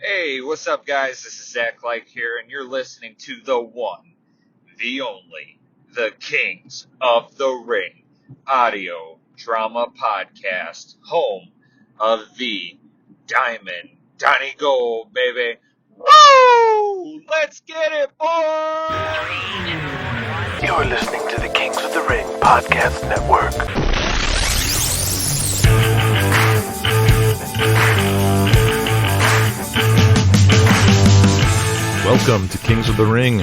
Hey, what's up, guys? This is Zach Like here, and you're listening to the one, the only, the Kings of the Ring audio drama podcast, home of the Diamond Donny Gold, baby. Woo! Let's get it, boys! You're listening to the Kings of the Ring podcast network. Welcome to Kings of the Ring.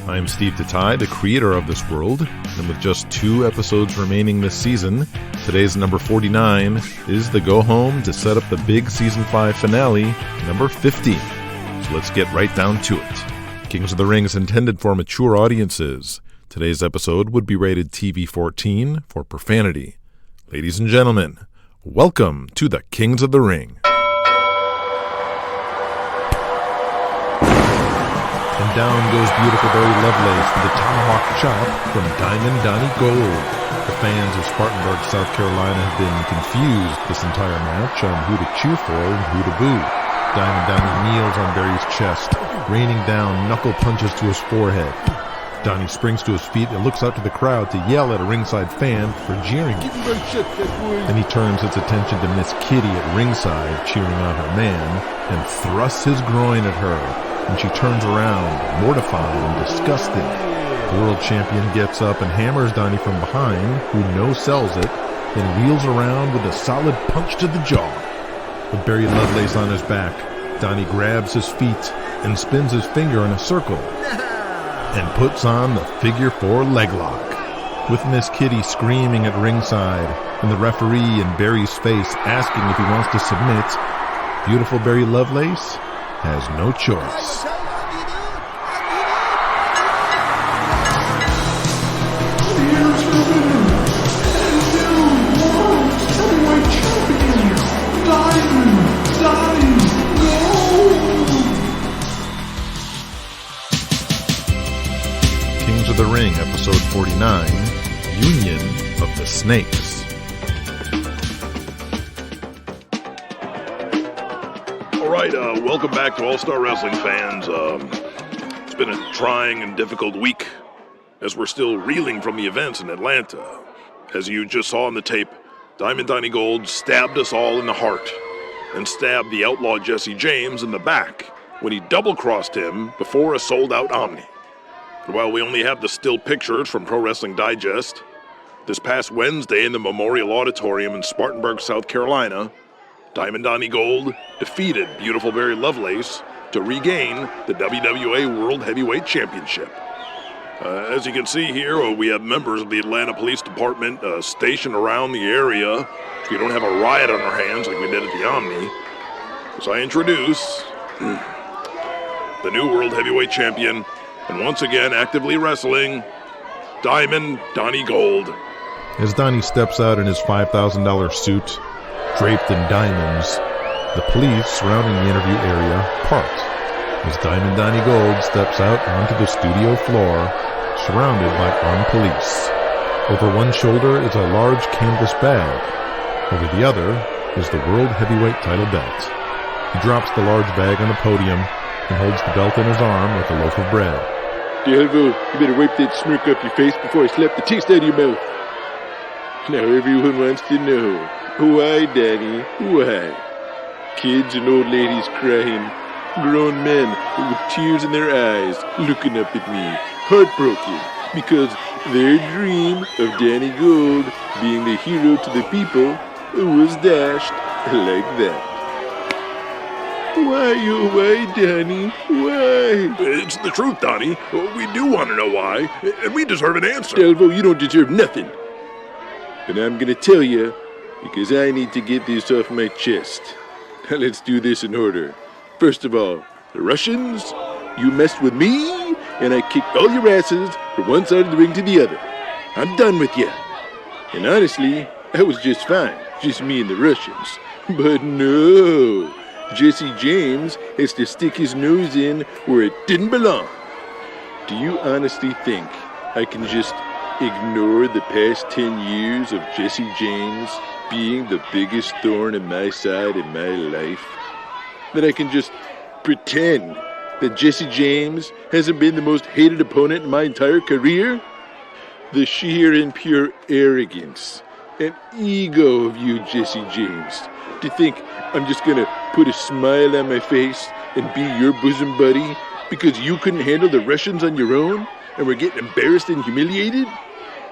I am Steve Tatai, the creator of this world, and with just 2 episodes remaining this season, today's number 49 is the go home to set up the big season 5 finale, number 50. So let's get right down to it. Kings of the Ring is intended for mature audiences. Today's episode would be rated TV-14 for profanity. Ladies and gentlemen, welcome to the Kings of the Ring. And down goes beautiful Barry Lovelace with a tomahawk chop from Diamond Donny Gold. The fans of Spartanburg, South Carolina have been confused this entire match on who to cheer for and who to boo. Diamond Donny kneels on Barry's chest, raining down knuckle punches to his forehead. Donny springs to his feet and looks out to the crowd to yell at a ringside fan for jeering. Then he turns its attention to Miss Kitty at ringside, cheering on her man, and thrusts his groin at her. When she turns around, mortified and disgusted, the world champion gets up and hammers Donny from behind, who no-sells it, then wheels around with a solid punch to the jaw. With Barry Lovelace on his back, Donny grabs his feet and spins his finger in a circle and puts on the figure 4 leg lock. With Miss Kitty screaming at ringside and the referee in Barry's face asking if he wants to submit, beautiful Barry Lovelace has no choice. Kings of the Ring, episode 49, Union of the Snakes. Welcome back to All-Star Wrestling fans. It's been a trying and difficult week as we're still reeling from the events in Atlanta. As you just saw on the tape, Diamond Donny Gold stabbed us all in the heart and stabbed the outlaw Jesse James in the back when he double-crossed him before a sold-out Omni. And while we only have the still pictures from Pro Wrestling Digest, this past Wednesday in the Memorial Auditorium in Spartanburg, South Carolina, Diamond Donny Gold defeated beautiful Barry Lovelace to regain the WWA World Heavyweight Championship. As you can see here, we have members of the Atlanta Police Department stationed around the area so we don't have a riot on our hands like we did at the Omni. So I introduce the new World Heavyweight Champion and once again actively wrestling, Diamond Donny Gold. As Donny steps out in his $5,000 suit, draped in diamonds, the police surrounding the interview area part as Diamond Donny Gold steps out onto the studio floor, surrounded by armed police. Over one shoulder is a large canvas bag. Over the other is the World Heavyweight title belt. He drops the large bag on the podium and holds the belt in his arm like a loaf of bread. Delvo, you better wipe that smirk off your face before I slap the taste out of your mouth. Now everyone wants to know, why, Daddy? Why? Kids and old ladies crying. Grown men with tears in their eyes looking up at me, heartbroken, because their dream of Donny Gold being the hero to the people was dashed like that. Why, oh why, Donny? Why? It's the truth, Donny. We do want to know why, and we deserve an answer. Delvo, you don't deserve nothing. And I'm gonna tell you, because I need to get this off my chest. Now let's do this in order. First of all, the Russians, you messed with me, and I kicked all your asses from one side of the ring to the other. I'm done with you. And honestly, I was just fine, just me and the Russians. But no, Jesse James has to stick his nose in where it didn't belong. Do you honestly think I can just ignore the past 10 years of Jesse James being the biggest thorn in my side in my life? That I can just pretend that Jesse James hasn't been the most hated opponent in my entire career? The sheer and pure arrogance and ego of you, Jesse James, to think I'm just gonna put a smile on my face and be your bosom buddy because you couldn't handle the Russians on your own and were getting embarrassed and humiliated?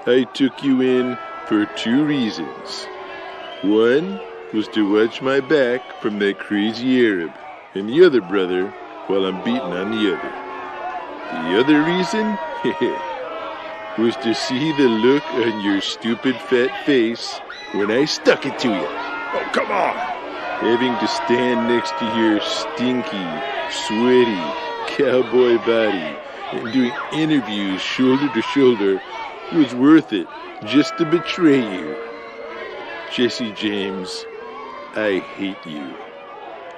I took you in for 2 reasons. One was to watch my back from that crazy Arab, and the other, brother, while I'm beating on the other. The other reason was to see the look on your stupid fat face when I stuck it to you. Oh, come on! Having to stand next to your stinky, sweaty, cowboy body and doing interviews shoulder to shoulder was worth it just to betray you. Jesse James, I hate you.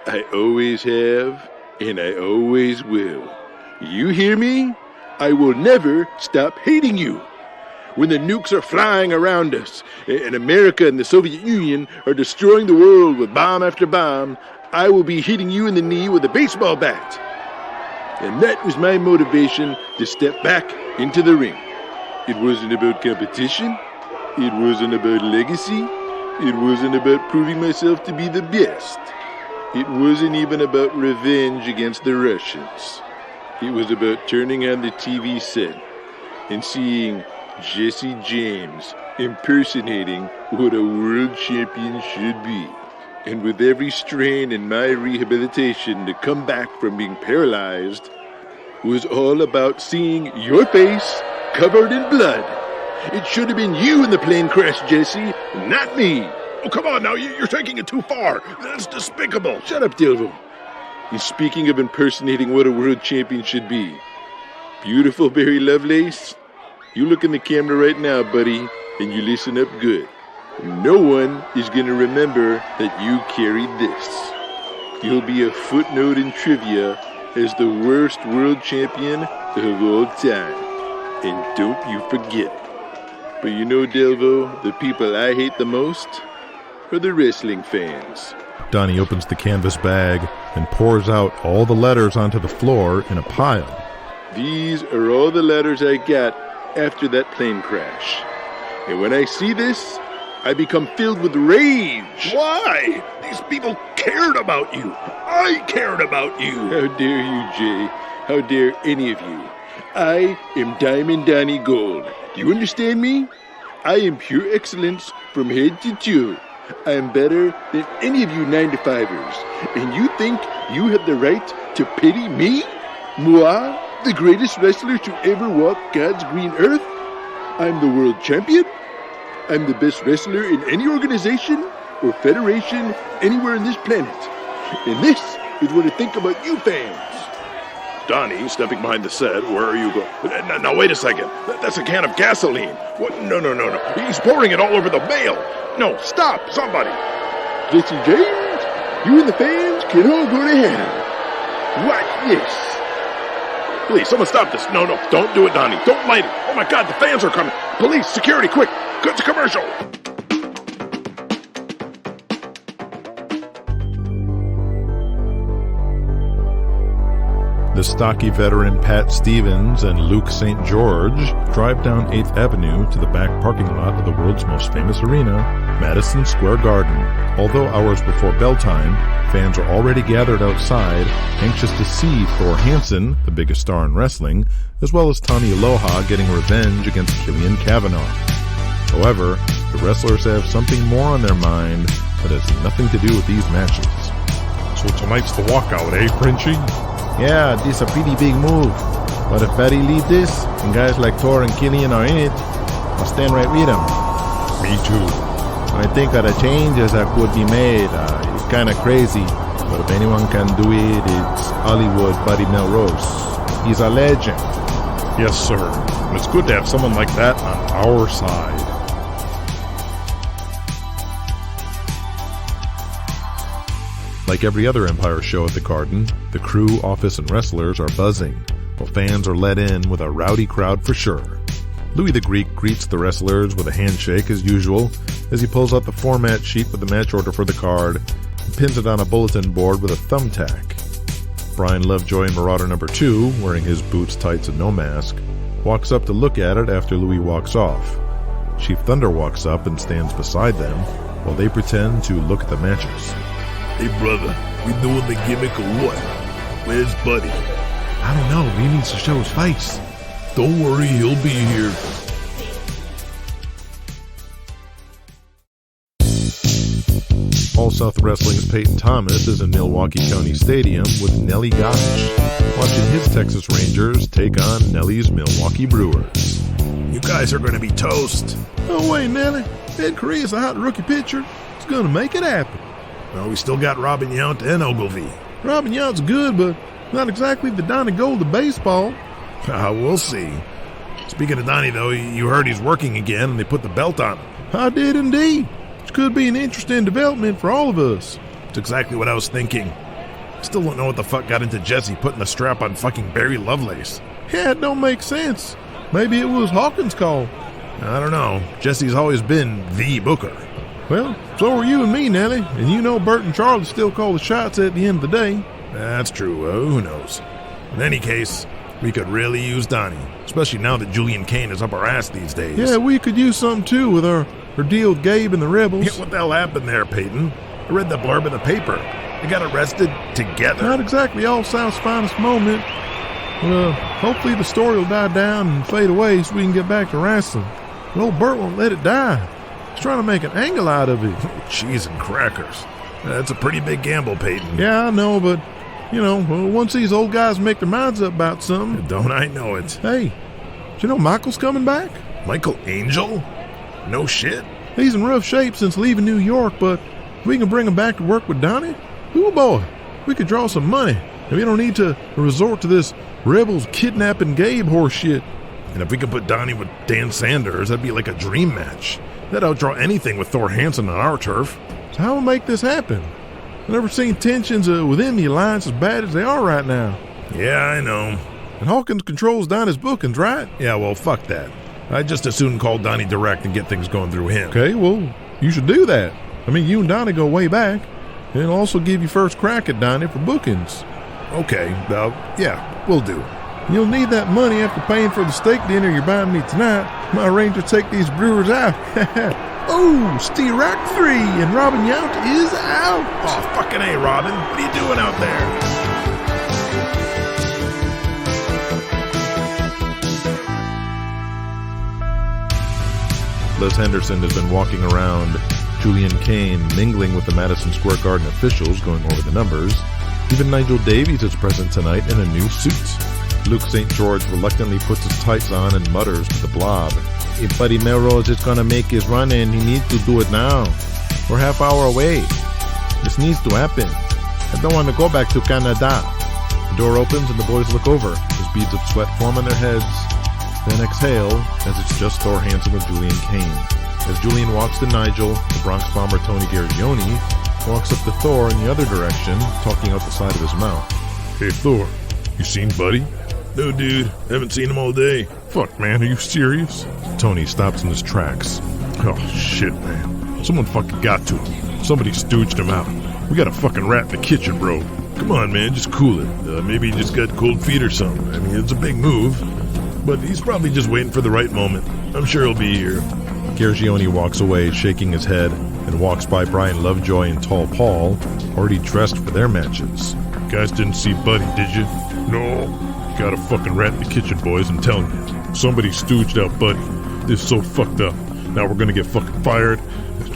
I always have, and I always will. You hear me? I will never stop hating you. When the nukes are flying around us, and America and the Soviet Union are destroying the world with bomb after bomb, I will be hitting you in the knee with a baseball bat. And that was my motivation to step back into the ring. It wasn't about competition. It wasn't about legacy. It wasn't about proving myself to be the best. It wasn't even about revenge against the Russians. It was about turning on the TV set and seeing Jesse James impersonating what a world champion should be. And with every strain in my rehabilitation to come back from being paralyzed was all about seeing your face covered in blood. It should have been you in the plane crash, Jesse, not me. Oh, come on now, you're taking it too far. That's despicable. Shut up, Delvo. And speaking of impersonating what a world champion should be, beautiful Barry Lovelace, you look in the camera right now, buddy, and you listen up good. No one is going to remember that you carried this. You'll be a footnote in trivia as the worst world champion of all time. And don't you forget it. But you know, Delvo, the people I hate the most are the wrestling fans. Donnie opens the canvas bag and pours out all the letters onto the floor in a pile. These are all the letters I got after that plane crash. And when I see this, I become filled with rage. Why? These people cared about you. I cared about you. How dare you, Jay? How dare any of you? I am Diamond Donny Gold. Do you understand me? I am pure excellence from head to toe. I am better than any of you 9-to-5ers. And you think you have the right to pity me? Moi, the greatest wrestler to ever walk God's green earth? I'm the world champion. I'm the best wrestler in any organization or federation anywhere on this planet. And this is what I think about you fans. Donnie, stepping behind the set, where are you going? Now, wait a second. That's a can of gasoline. What? No. He's pouring it all over the mail. No, stop, somebody. Jesse James, you and the fans can all go to hell. Watch this. Please, someone stop this. No, don't do it, Donnie. Don't light it. Oh, my God, the fans are coming. Police, security, quick. Good commercial. The stocky veteran Pat Stevens and Luke St. George drive down 8th Avenue to the back parking lot of the world's most famous arena, Madison Square Garden. Although hours before bell time, fans are already gathered outside, anxious to see Thor Hansen, the biggest star in wrestling, as well as Tommy Aloha getting revenge against Killian Cavanaugh. However, the wrestlers have something more on their mind that has nothing to do with these matches. So tonight's the walkout, eh, Frenchie? Yeah, this is a pretty big move. But if Betty lead this, and guys like Thor and Killian are in it, I'll stand right with them. Me too. I think that a changes that could be made. It's kind of crazy, but if anyone can do it, it's Hollywood Buddy Melrose. He's a legend. Yes, sir. And it's good to have someone like that on our side. Like every other Empire show at the Garden, the crew, office, and wrestlers are buzzing, while fans are let in with a rowdy crowd for sure. Louis the Greek greets the wrestlers with a handshake as usual as he pulls out the format sheet with the match order for the card and pins it on a bulletin board with a thumbtack. Brian Lovejoy, Marauder number 2, wearing his boots, tights, and no mask, walks up to look at it after Louis walks off. Chief Thunder walks up and stands beside them while they pretend to look at the matches. Hey, brother, we doing the gimmick or what? Where's Buddy? I don't know, but he needs to show his face. Don't worry, he'll be here. All South Wrestling's Peyton Thomas is in Milwaukee County Stadium with Nelly Gotch, watching his Texas Rangers take on Nelly's Milwaukee Brewers. You guys are going to be toast. No way, Nelly. Ed Korea's a hot rookie pitcher. He's going to make it happen. Well, we still got Robin Yount and Ogilvy. Robin Yount's good, but not exactly the Donny Gold of baseball. We'll see. Speaking of Donny, though, you heard he's working again and they put the belt on him. I did indeed. Which could be an interesting development for all of us. That's exactly what I was thinking. I still don't know what the fuck got into Jesse putting the strap on fucking Barry Lovelace. Yeah, it don't make sense. Maybe it was Hawkins' call. I don't know. Jesse's always been the booker. Well, so are you and me, Nelly. And you know Bert and Charlie still call the shots at the end of the day. That's true. Who knows? In any case, we could really use Donnie, especially now that Julian Cain is up our ass these days. Yeah, we could use something too with our deal with Gabe and the Rebels. Yeah, what the hell happened there, Peyton? I read the blurb in the paper. They got arrested together. Not exactly all South's finest moment. Well, hopefully the story will die down and fade away so we can get back to wrestling. But old Bert won't let it die. He's trying to make an angle out of it. Cheese and crackers. That's a pretty big gamble, Peyton. Yeah, I know, but, once these old guys make their minds up about something. Don't I know it? Hey, do you know Michael's coming back? Michael Angel? No shit. He's in rough shape since leaving New York, but if we can bring him back to work with Donnie, ooh boy, we could draw some money. And we don't need to resort to this Rebels kidnapping Gabe horse shit. And if we could put Donnie with Dan Sanders, that'd be like a dream match. That'd outdraw anything with Thor Hansen on our turf. So how will make this happen? I've never seen tensions within the alliance as bad as they are right now. Yeah, I know. And Hawkins controls Donnie's bookings, right? Yeah, well, fuck that. I'd just as soon call Donnie direct and get things going through him. Okay, well, you should do that. I mean, you and Donnie go way back. And it'll also give you first crack at Donnie for bookings. Okay, yeah, we'll do. You'll need that money after paying for the steak dinner you're buying me tonight. My Rangers take these Brewers out. Oh, Steve Rock 3 and Robin Yount is out. Oh, fucking A, Robin. What are you doing out there? Les Henderson has been walking around Julian Cain, mingling with the Madison Square Garden officials, going over the numbers. Even Nigel Davies is present tonight in a new suit. Luke St. George reluctantly puts his tights on and mutters to the Blob. If Buddy Melrose is gonna make his run in, he needs to do it now. We're half hour away. This needs to happen. I don't want to go back to Canada. The door opens and the boys look over as beads of sweat form on their heads, then exhale as it's just Thor Hansen with Julian Cain. As Julian walks to Nigel, the Bronx bomber Tony Gargioni walks up to Thor in the other direction, talking out the side of his mouth. Hey, Thor, you seen Buddy? No, dude. Haven't seen him all day. Fuck, man, are you serious? Tony stops in his tracks. Oh, shit, man. Someone fucking got to him. Somebody stooged him out. We got a fucking rat in the kitchen, bro. Come on, man, just cool it. Maybe he just got cold feet or something. I mean, it's a big move. But he's probably just waiting for the right moment. I'm sure he'll be here. Gargioni walks away, shaking his head, and walks by Brian Lovejoy and Tall Paul, already dressed for their matches. You guys didn't see Buddy, did you? No. Got a fucking rat in the kitchen, boys, I'm telling you. Somebody stooged out Buddy. This is so fucked up. Now we're gonna get fucking fired.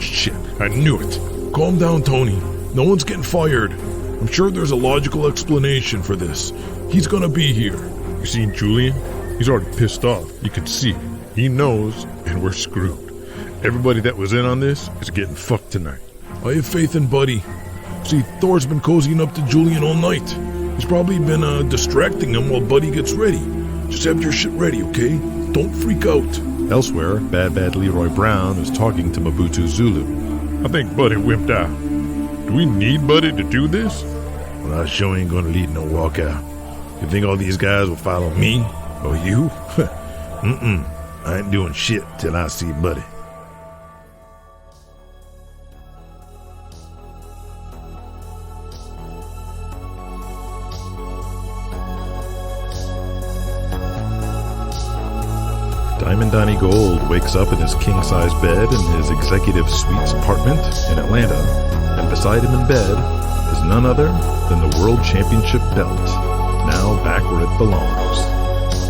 Shit, I knew it. Calm down, Tony. No one's getting fired. I'm sure there's a logical explanation for this. He's gonna be here. You seen Julian? He's already pissed off. You can see it. He knows, and we're screwed. Everybody that was in on this is getting fucked tonight. I have faith in Buddy. See, Thor's been cozying up to Julian all night. He's probably been distracting him while Buddy gets ready. Just have your shit ready, okay? Don't freak out. Elsewhere, Bad Leroy Brown is talking to Mabutu Zulu. I think Buddy wimped out. Do we need Buddy to do this? Well, I sure ain't gonna lead no walkout. You think all these guys will follow me? Or you? I ain't doing shit till I see Buddy. Diamond Donny Gold wakes up in his king-size bed in his executive suites apartment in Atlanta, and beside him in bed is none other than the World Championship belt, now back where it belongs.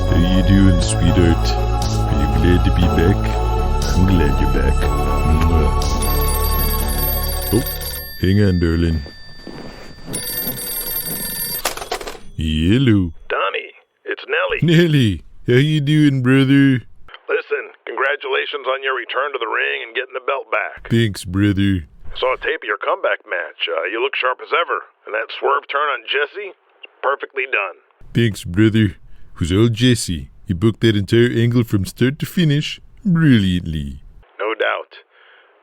How you doing, sweetheart? Are you glad to be back? I'm glad you're back. Oh, hang on, darling. Hello. Donnie, it's Nelly. Nelly, how you doing, brother? Listen, congratulations on your return to the ring and getting the belt back. Thanks, brother. Saw a tape of your comeback match. You look sharp as ever. And that swerve turn on Jesse, perfectly done. Thanks, brother. Who's old Jesse? He booked that entire angle from start to finish brilliantly. No doubt.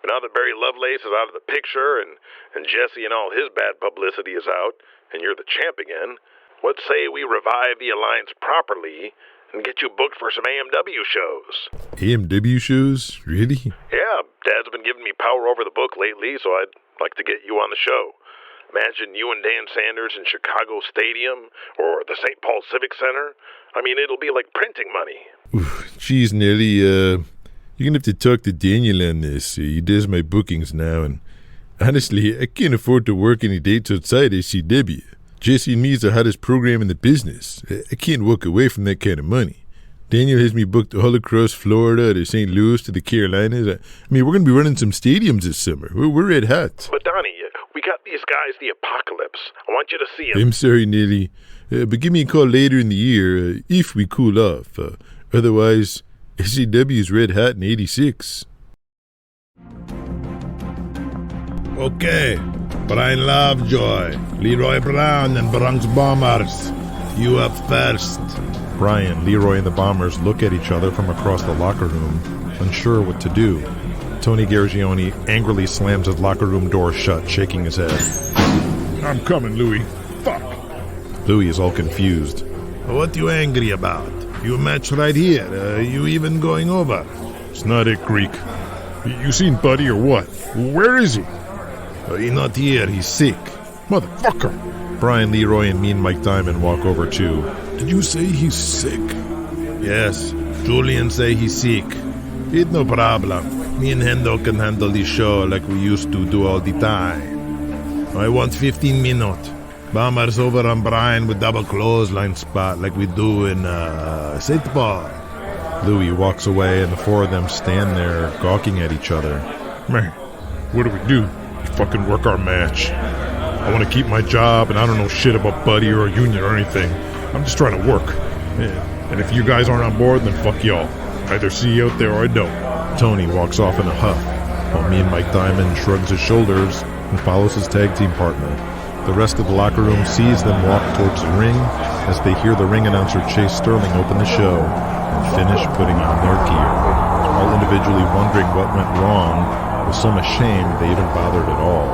But now that Barry Lovelace is out of the picture and Jesse and all his bad publicity is out, and you're the champ again, let's say we revive the alliance properly and get you booked for some AMW shows. AMW shows? Really? Yeah, Dad's been giving me power over the book lately, so I'd like to get you on the show. Imagine you and Dan Sanders in Chicago Stadium or the St. Paul Civic Center. I mean, it'll be like printing money. Geez, Nelly, you're going to have to talk to Daniel on this. He does my bookings now, and honestly, I can't afford to work any dates outside SCW. Jesse and me is the hottest program in the business. I can't walk away from that kind of money. Daniel has me booked all across Florida to St. Louis to the Carolinas. I mean, we're going to be running some stadiums this summer. We're red hot. But Donnie, we got these guys, the Apocalypse. I want you to see them. I'm sorry, Nelly, but give me a call later in the year if we cool off. Otherwise, SCW is red hot in 86. Okay, Brian Lovejoy, Leroy Brown, and Bronx Bombers. You up first. Brian, Leroy, and the Bombers look at each other from across the locker room, unsure what to do. Tony Gargioni angrily slams his locker room door shut, shaking his head. I'm coming, Louie. Fuck. Louis is all confused. What you angry about? You match right here. You even going over? It's not it, Greek. You seen Buddy or what? Where is he? He not here. He's sick. Motherfucker. Brian, Leroy, and me and Mike Diamond walk over too. Did you say he's sick? Yes. Julian say he's sick. It's no problem. Me and Hendo can handle the show like we used to do all the time. I want 15 minutes. Bombers over on Brian with double clothesline spot like we do in St. Paul. Louis walks away and the four of them stand there gawking at each other. Man, what do we do? We fucking work our match. I want to keep my job and I don't know shit about Buddy or a union or anything. I'm just trying to work. Yeah. And if you guys aren't on board, then fuck y'all. Either see you out there or I don't. Tony walks off in a huff, while me and Mike Diamond shrugs his shoulders and follows his tag team partner. The rest of the locker room sees them walk towards the ring as they hear the ring announcer Chase Sterling open the show and finish putting on their gear, all individually wondering what went wrong, with some ashamed they even bothered at all.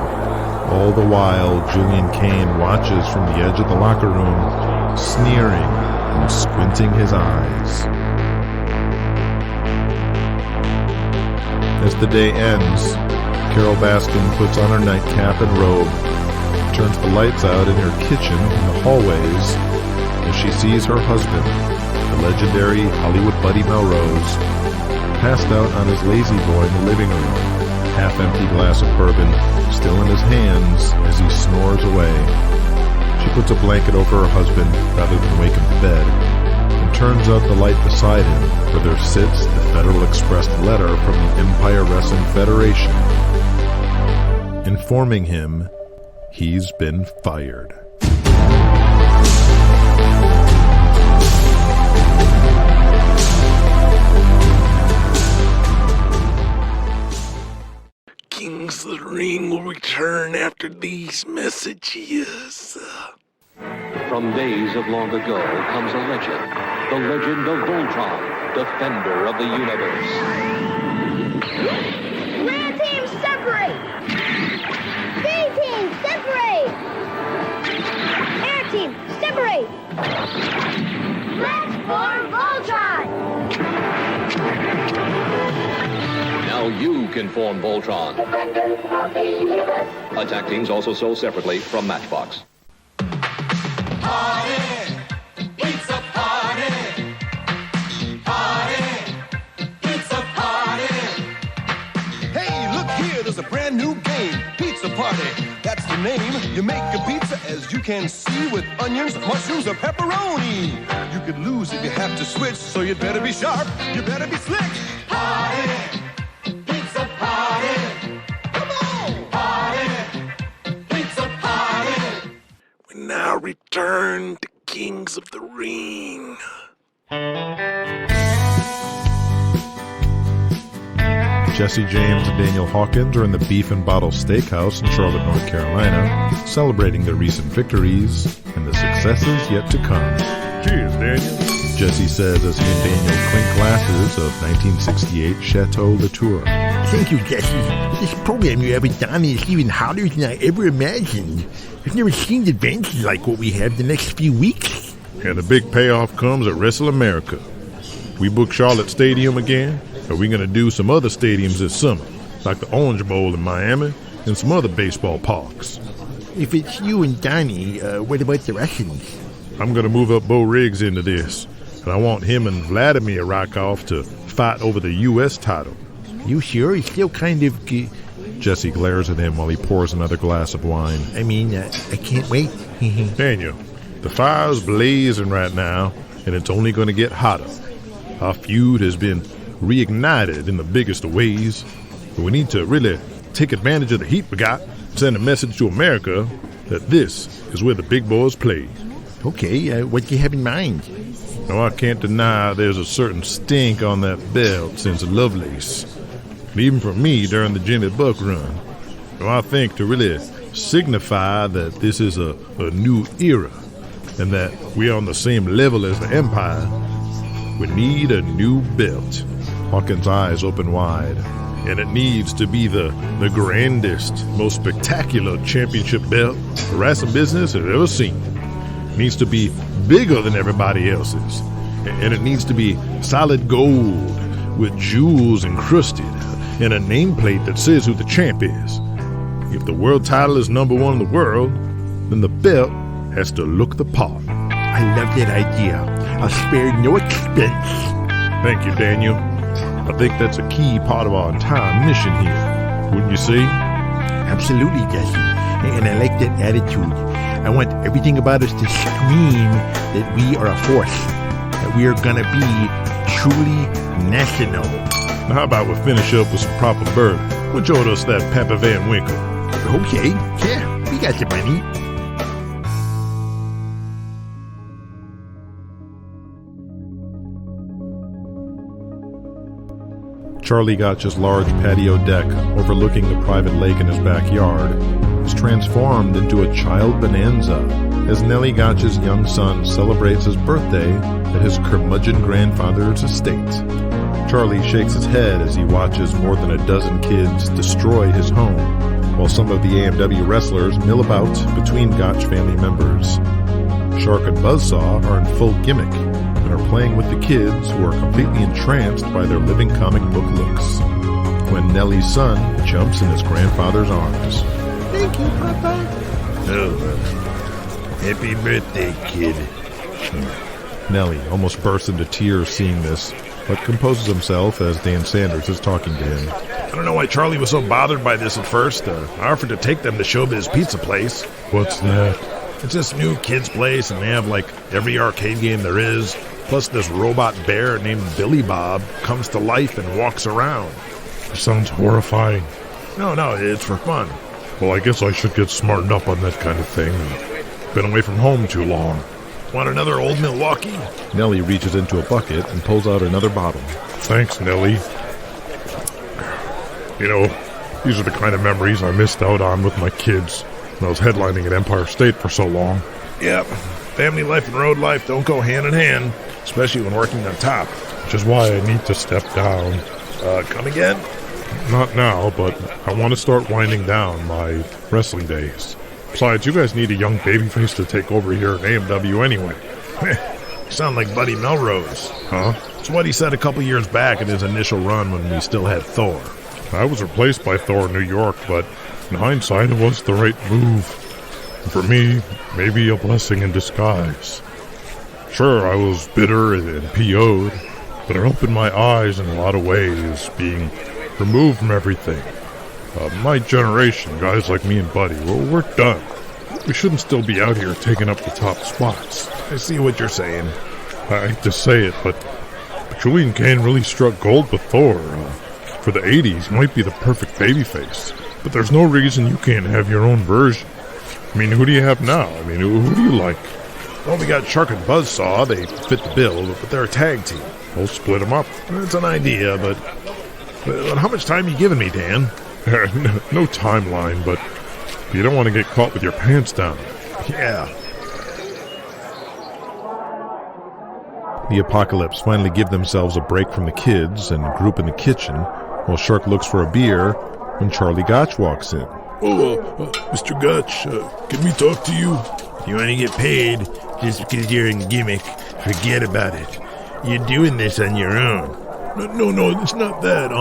All the while, Julian Cain watches from the edge of the locker room, sneering and squinting his eyes. As the day ends, Carol Baskin puts on her nightcap and robe, turns the lights out in her kitchen in the hallways as she sees her husband, the legendary Hollywood Buddy Melrose, passed out on his lazy boy in the living room, half-empty glass of bourbon still in his hands as he snores away. She puts a blanket over her husband rather than wake him to bed, and turns out the light beside him where there sits the Federal Express letter from the Empire Wrestling Federation, informing him he's been fired. Kings of the Ring will return after these messages. From days of long ago comes a legend. The legend of Voltron, defender of the universe. Land team separate! B team separate! Air team separate! Let's form Voltron! Now you can form Voltron. Attack teams also sold separately from Matchbox. Party! Pizza party! Party! name. You make a pizza, as you can see, with onions, mushrooms, or pepperoni. You could lose if you have to switch, so you'd better be sharp, you better be slick. Party! Pizza party! Come on! Party! Pizza party! We now return to Kings of the Ring. Jesse James and Daniel Hawkins are in the Beef and Bottle Steakhouse in Charlotte, North Carolina, celebrating their recent victories and the successes yet to come. Cheers, Daniel. Jesse says as he and Daniel clink glasses of 1968 Chateau Latour. Thank you, Jesse. This program you have with Donny is even harder than I ever imagined. I've never seen advances like what we have the next few weeks. And the big payoff comes at Wrestle America. We book Charlotte Stadium again. Are we going to do some other stadiums this summer, like the Orange Bowl in Miami and some other baseball parks? If it's you and Donny, what about the Russians? I'm going to move up Bo Riggs into this, and I want him and Vladimir Rakov to fight over the U.S. title. You sure? He's still kind of... Jesse glares at him while he pours another glass of wine. I mean, I can't wait. Daniel, the fire's blazing right now, and it's only going to get hotter. Our feud has been reignited in the biggest of ways. But we need to really take advantage of the heat we got, send a message to America that this is where the big boys play. Okay, what do you have in mind? Now, I can't deny there's a certain stink on that belt since Lovelace. And even for me during the Jimmy Buck run. Now, I think to really signify that this is a new era and that we're on the same level as the Empire, we need a new belt. Hawkins' eyes open wide. And it needs to be the grandest, most spectacular championship belt the wrestling business has ever seen. It needs to be bigger than everybody else's. And it needs to be solid gold with jewels encrusted and a nameplate that says who the champ is. If the world title is number one in the world, then the belt has to look the part. I love that idea. I'll spare no expense. Thank you, Daniel. I think that's a key part of our entire mission here. Wouldn't you say? Absolutely, Jesse. And I like that attitude. I want everything about us to scream that we are a force, that we are going to be truly national. Now, how about we finish up with some proper bourbon? Which owed us that Papa Van Winkle? Okay, yeah, we got the money. Charlie Gotch's large patio deck overlooking the private lake in his backyard is transformed into a child bonanza as Nellie Gotch's young son celebrates his birthday at his curmudgeon grandfather's estate. Charlie shakes his head as he watches more than a dozen kids destroy his home, while some of the AMW wrestlers mill about between Gotch family members. Shark and Buzzsaw are in full gimmick and are playing with the kids who are completely entranced by their living comic book looks. When Nellie's son jumps in his grandfather's arms. Thank you, Papa. Oh, happy birthday, kid. Nellie almost bursts into tears seeing this, but composes himself as Dan Sanders is talking to him. I don't know why Charlie was so bothered by this at first. I offered to take them to Showbiz Pizza Place. What's that? It's this new kid's place, and they have like every arcade game there is. Plus this robot bear named Billy Bob comes to life and walks around. Sounds horrifying. No, it's for fun. Well, I guess I should get smartened up on that kind of thing. Been away from home too long. Want another Old Milwaukee? Nellie reaches into a bucket and pulls out another bottle. Thanks, Nellie. You know, these are the kind of memories I missed out on with my kids when I was headlining at Empire State for so long. Yep, family life and road life don't go hand in hand, especially when working on top. Which is why I need to step down. Come again? Not now, but I want to start winding down my wrestling days. Besides, you guys need a young babyface to take over here at AMW anyway. You sound like Buddy Melrose. Huh? It's what he said a couple years back in his initial run when we still had Thor. I was replaced by Thor in New York, but in hindsight, it was the right move. And for me, maybe a blessing in disguise. Sure, I was bitter and PO'd, but it opened my eyes in a lot of ways, being removed from everything. My generation, guys like me and Buddy, we're done. We shouldn't still be out here taking up the top spots. I see what you're saying. I hate to say it, but Julian Cain really struck gold with Thor. For the 80s, he might be the perfect babyface, but there's no reason you can't have your own version. I mean, who do you have now? I mean, who do you like? Well, we got Shark and Buzzsaw. They fit the bill, but they're a tag team. We'll split them up. It's an idea, but how much time are you giving me, Dan? No timeline, but you don't want to get caught with your pants down. Yeah. The Apocalypse finally give themselves a break from the kids and group in the kitchen while Shark looks for a beer when Charlie Gotch walks in. Mr. Gotch, can we talk to you? If you want to get paid just because you're in gimmick, forget about it. You're doing this on your own. No, it's not that.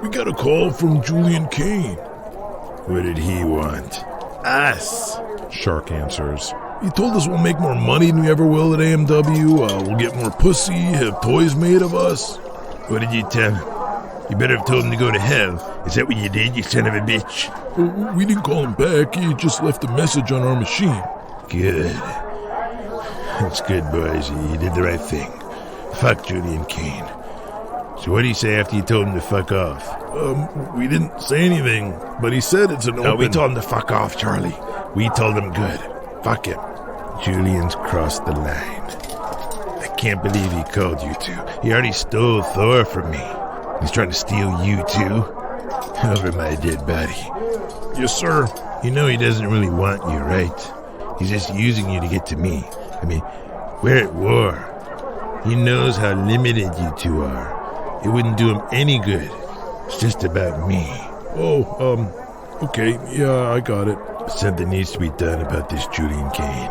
We got a call from Julian Cain. What did he want? Us. Shark answers. He told us we'll make more money than we ever will at AMW. We'll get more pussy, have toys made of us. What did you tell him? You better have told him to go to hell. Is that what you did, you son of a bitch? We didn't call him back. He just left a message on our machine. Good. That's good, boys. You did the right thing. Fuck Julian Cain. So what did he say after you told him to fuck off? We didn't say anything, but he said it's an open... No, we told him to fuck off, Charlie. We told him good. Fuck him. Julian's crossed the line. I can't believe he called you two. He already stole Thor from me. He's trying to steal you too. Over my dead body. Yes, sir. You know he doesn't really want you, right? He's just using you to get to me. I mean, we're at war. He knows how limited you two are. It wouldn't do him any good. It's just about me. Okay. Yeah, I got it. Something needs to be done about this Julian Cain.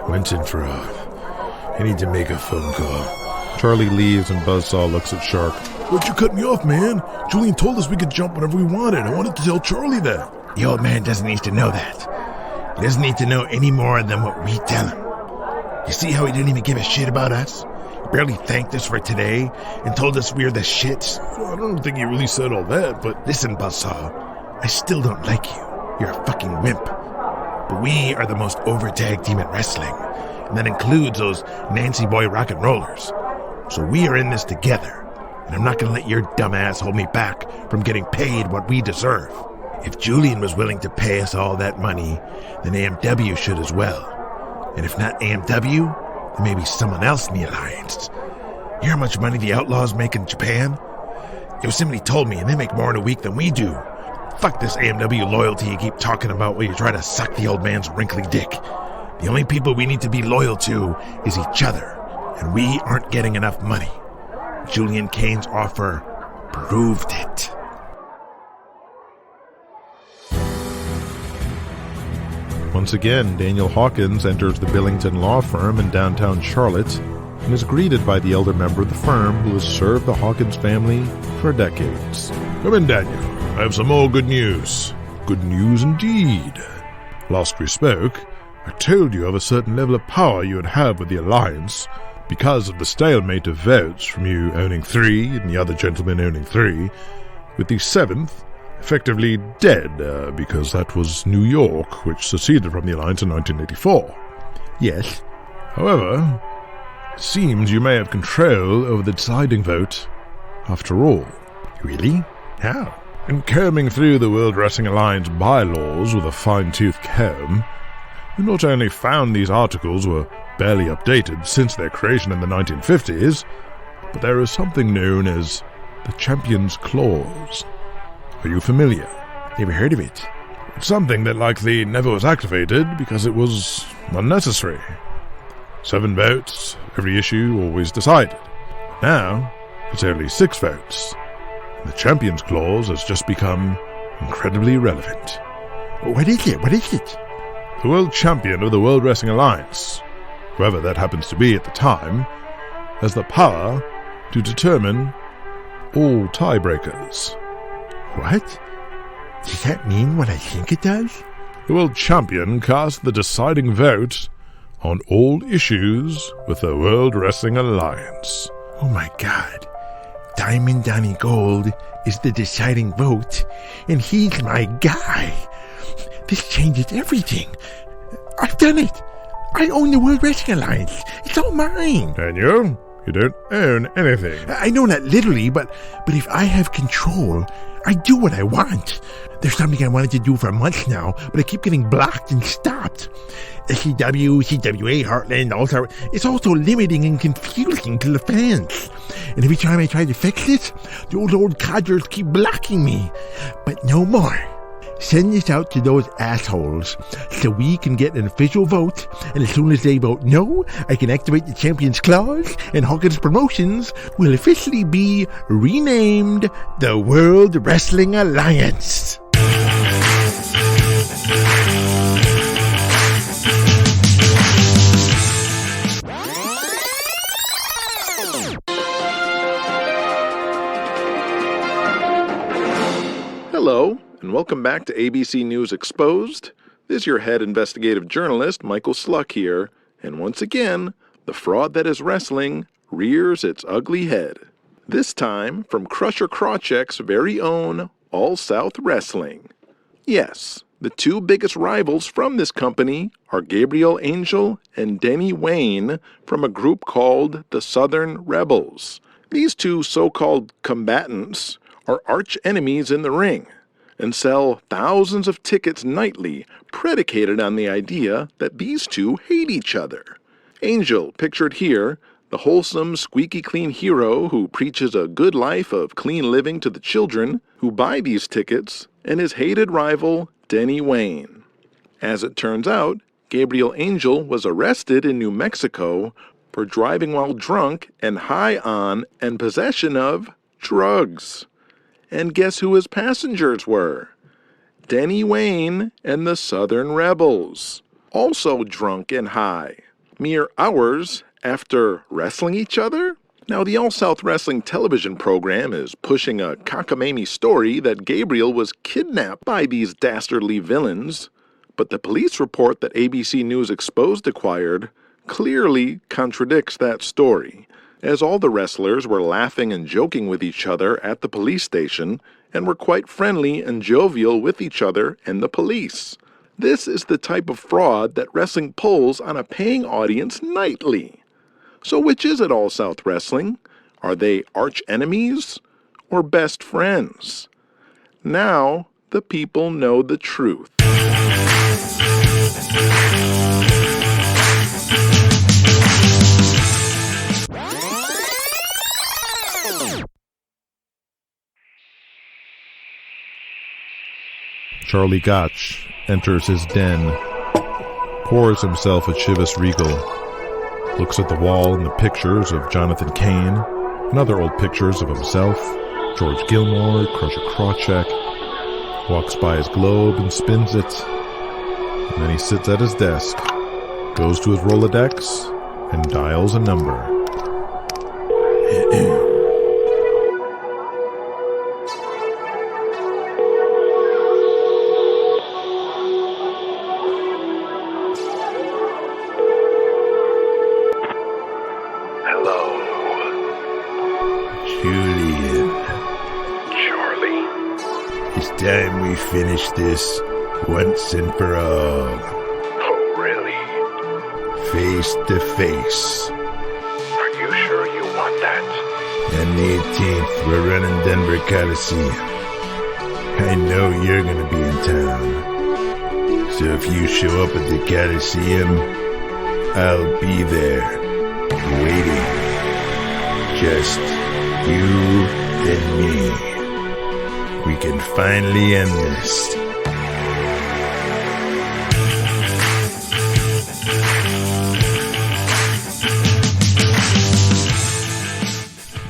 Once and for all. I need to make a phone call. Charlie leaves and Buzzsaw looks at Shark. But you cut me off, man. Julian told us we could jump whenever we wanted. I wanted to tell Charlie that. The old man doesn't need to know that. He doesn't need to know any more than what we tell him. You see how he didn't even give a shit about us? He barely thanked us for today and told us we're the shit. I don't think he really said all that, but... Listen, Buzzsaw, I still don't like you. You're a fucking wimp. But we are the most over tag team in wrestling, and that includes those Nancy Boy rock and rollers. So we are in this together, and I'm not going to let your dumbass hold me back from getting paid what we deserve. If Julian was willing to pay us all that money, then AMW should as well. And if not AMW, then maybe someone else in the alliance. You hear how much money the Outlaws make in Japan? Yosemite told me, and they make more in a week than we do. Fuck this AMW loyalty you keep talking about while you try to suck the old man's wrinkly dick. The only people we need to be loyal to is each other, and we aren't getting enough money. Julian Cain's offer proved it. Once again, Daniel Hawkins enters the Billington law firm in downtown Charlotte and is greeted by the elder member of the firm who has served the Hawkins family for decades. Come in, Daniel. I have some more good news. Good news indeed. Last we spoke, I told you of a certain level of power you would have with the Alliance because of the stalemate of votes from you owning 3 and the other gentleman owning 3, with the 7th effectively dead because that was New York, which seceded from the Alliance in 1984. Yes. However, it seems you may have control over the deciding vote after all. Really? How? In combing through the World Wrestling Alliance bylaws with a fine-tooth comb, we not only found these articles were barely updated since their creation in the 1950s, but there is something known as the Champion's Clause. Are you familiar? Never heard of it. It's something that likely never was activated because it was unnecessary. 7 votes, every issue always decided. Now, it's only 6 votes. The Champion's Clause has just become incredibly relevant. What is it? What is it? The World Champion of the World Wrestling Alliance, whoever that happens to be at the time, has the power to determine all tiebreakers. What? Does that mean what I think it does? The World Champion casts the deciding vote on all issues with the World Wrestling Alliance. Oh my God. Diamond Donny Gold is the deciding vote, and he's my guy. This changes everything. I've done it. I own the World Wrestling Alliance. It's all mine. Daniel, you don't own anything. I know not literally, but if I have control, I do what I want. There's something I wanted to do for months now, but I keep getting blocked and stopped. SCW, CWA, Heartland, All-Star, it's all so limiting and confusing to the fans. And every time I try to fix this, the old codgers keep blocking me. But no more. Send this out to those assholes so we can get an official vote, and as soon as they vote no, I can activate the Champions Clause, and Hawkins Promotions will officially be renamed the World Wrestling Alliance. Hello, and welcome back to ABC News Exposed. This is your head investigative journalist, Michael Sluck here, and once again, the fraud that is wrestling rears its ugly head. This time from Crusher Krawcheck's very own All South Wrestling. Yes, the two biggest rivals from this company are Gabriel Angel and Denny Wayne from a group called the Southern Rebels. These two so-called combatants are arch enemies in the ring and sell thousands of tickets nightly predicated on the idea that these two hate each other. Angel, pictured here, the wholesome, squeaky clean hero who preaches a good life of clean living to the children who buy these tickets, and his hated rival, Denny Wayne. As it turns out, Gabriel Angel was arrested in New Mexico for driving while drunk and high on and possession of drugs. And guess who his passengers were? Denny Wayne and the Southern Rebels, also drunk and high, mere hours after wrestling each other? Now, the All South Wrestling television program is pushing a cockamamie story that Gabriel was kidnapped by these dastardly villains, but the police report that ABC News Exposed acquired clearly contradicts that story, as all the wrestlers were laughing and joking with each other at the police station and were quite friendly and jovial with each other and the police. This is the type of fraud that wrestling pulls on a paying audience nightly. So which is it, All South Wrestling? Are they arch enemies or best friends? Now the people know the truth. Charlie Gotch enters his den, pours himself a Chivas Regal, looks at the wall and the pictures of Jonathan Cain and other old pictures of himself, George Gilmore, Crusher Krawcheck, walks by his globe and spins it, and then he sits at his desk, goes to his Rolodex, and dials a number. Julian. Charlie. It's time we finish this once and for all. Oh, really? Face to face. Are you sure you want that? On the 18th, we're running Denver Coliseum. I know you're gonna be in town. So if you show up at the Coliseum, I'll be there, waiting. Just you and me. We can finally end this.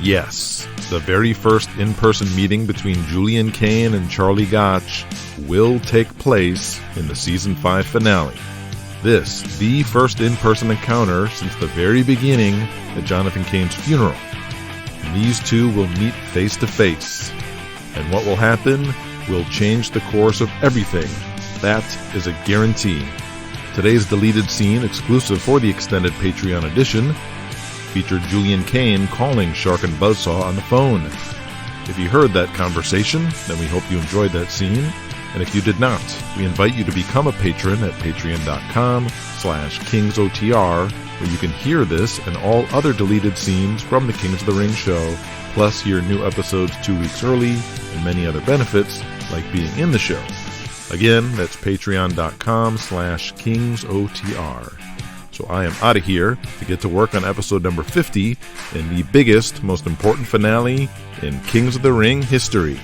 Yes, the very first in-person meeting between Julian Cain and Charlie Gotch will take place in the Season 5 finale. This, the first in-person encounter since the very beginning at Jonathan Cain's funeral. And these two will meet face to face. And what will happen will change the course of everything. That is a guarantee. Today's deleted scene, exclusive for the extended Patreon edition, featured Julian Cain calling Shark and Buzzsaw on the phone. If you heard that conversation, then we hope you enjoyed that scene. And if you did not, we invite you to become a patron at patreon.com/KingsOTR, where you can hear this and all other deleted scenes from the Kings of the Ring show, plus hear new episodes 2 weeks early, and many other benefits, like being in the show. Again, that's patreon.com/KingsOTR. So I am out of here to get to work on episode number 50 in the biggest, most important finale in Kings of the Ring history.